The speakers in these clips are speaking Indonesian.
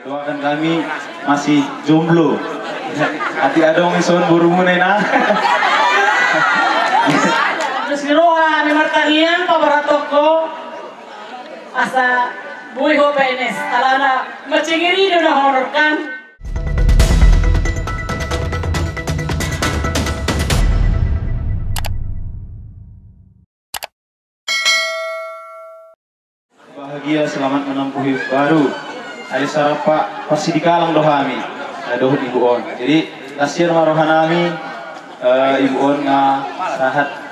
Doakan kami masih jomblo. Hati adong ison burumu nena. Terus niroha ni martangian pabaratoko asa buih ho penes. Alana macingiri do na honorkan. Bahagia selamat menempuh hidup baru. Hari sarapa pasti dikalang dohami. Dohut ibu on. Jadi kasihan marohanami ibu on nga sahat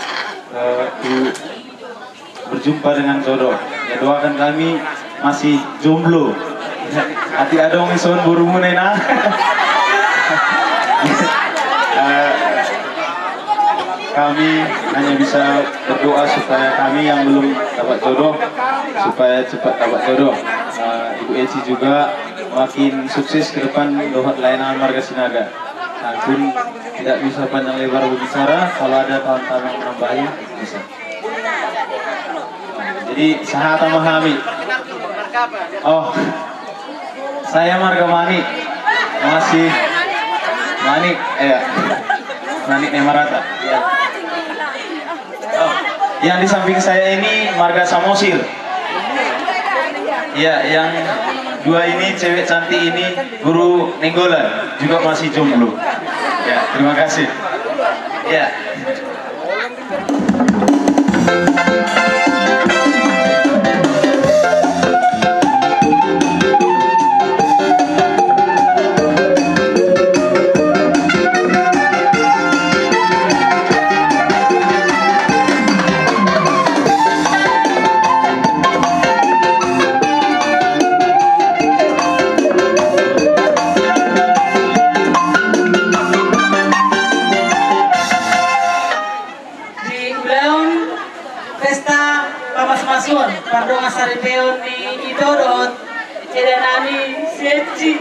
berjumpa dengan jodoh. Ya doakan kami masih jomblo. Hati adong ison burumu nena. Kami hanya bisa berdoa supaya kami yang belum dapat jodoh supaya cepat dapat jodoh. Ibu Eci juga makin sukses ke depan dohot layanan Marga Sinaga. Pun tidak bisa panjang lebar berbicara, kalau ada kawan-kawan yang menambahi bisa. Jadi sahat memahami. Oh, saya Marga Manik, masih Manik, Manik Emarata. Ya. Oh, yang di samping saya ini Marga Samosir. Ya, yang dua ini cewek cantik ini Guru Nenggolan juga masih jomblo. Ya, terima kasih. Ya. Pardon asari peon ni idodot jadi nani seci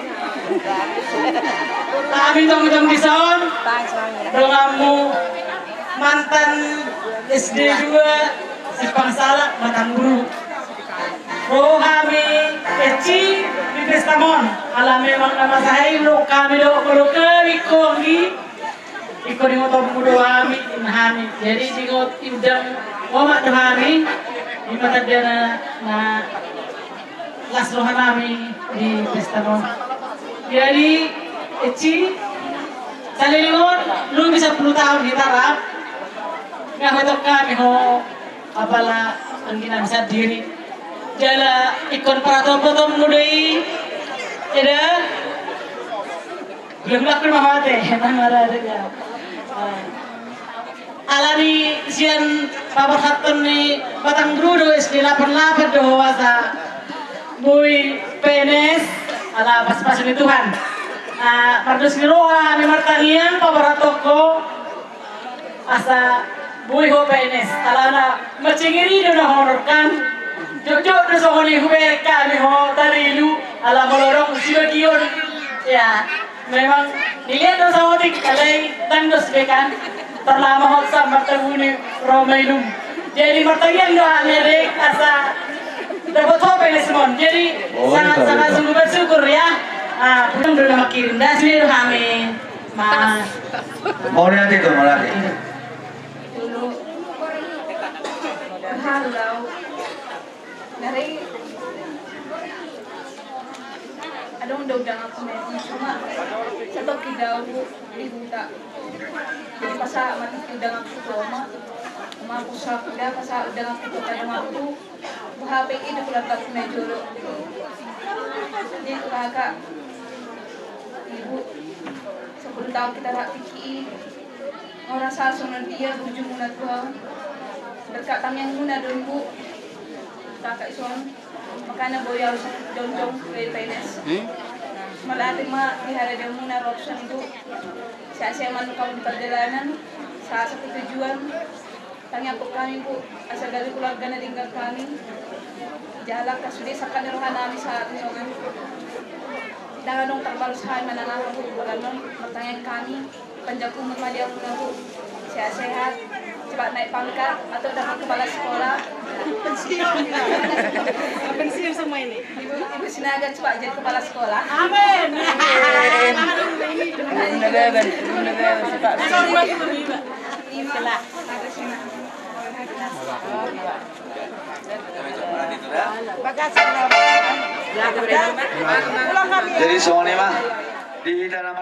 kami tong bison dongamu mantan SD 2 si Pangsalak Batang Guru rohami eci di Pestamon ala memang nama saya lo kami do perlu ke ikongi ikoni motor mudo kami inhami jadi jingot udang momak dohami di mata dia na las rohanami di Pestamon. Jadi Eci salingon lu bisa 10 tahun hitarap nggak betok kami ho apala angkinan bisa diri jala ikon paratom mudai ada belum laku mama teh namara ada alani sian pabar hatun ni Batang Guru SD 88 do wasa bui penes ala pas-pas ni Tuhan. Pardus niroha ni martangian pabaratoko asa bui ho penes alana macingiri do na honorkan jojo do sohoni hubeka ni ho tarilu ala molorong sibagion ya memang dilihat do sohoni kalai tangdos bekan terlama hot sama terhuni Romailum. Jadi martagian doa merek asa dapat hope ini semua. Jadi sangat sungguh bersyukur ya. Pulang dulu nama kirim dah sini kami. Mas. Mau nanti tuh mau nanti. Dulu. Halo. Dari ada undang-undang aku nih cuma satu kidau ibu tak jadi pasal mati udang aku lama aku sudah pasal udang aku kadang aku HP ini pulang tak punya jolo jadi kakak ibu 10 tahun kita tak pikir orang sasun dia ujung munat tuang berkat tangan munat dulu kakak ison makanya boy harus jonjong dari PNS malah terima di hari dia muna option itu saya manukau di perjalanan saat satu tujuan tanya aku kami bu asal dari keluarga na tinggal kami jalan kasudi sakan rohan kami saat itu kan dengan dong terbalas hai mananah bu bukan pertanyaan kami panjaku media muna bu sehat cepat naik pangkat atau dapat kepala sekolah Pensiun semua ini. Ibu Sinaga coba jadi kepala sekolah. Amin. Jadi soalnya mah di dalam